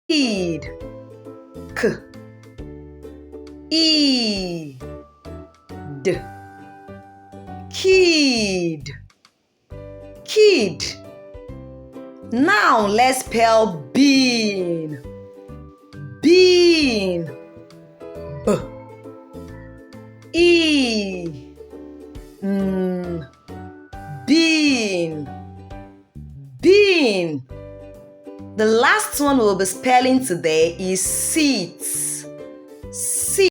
Kid. K. E. D. Kid. Kid. Now let's spell bean. Bean. B. E. N. Bean. Bean. The last one we'll be spelling today is seeds.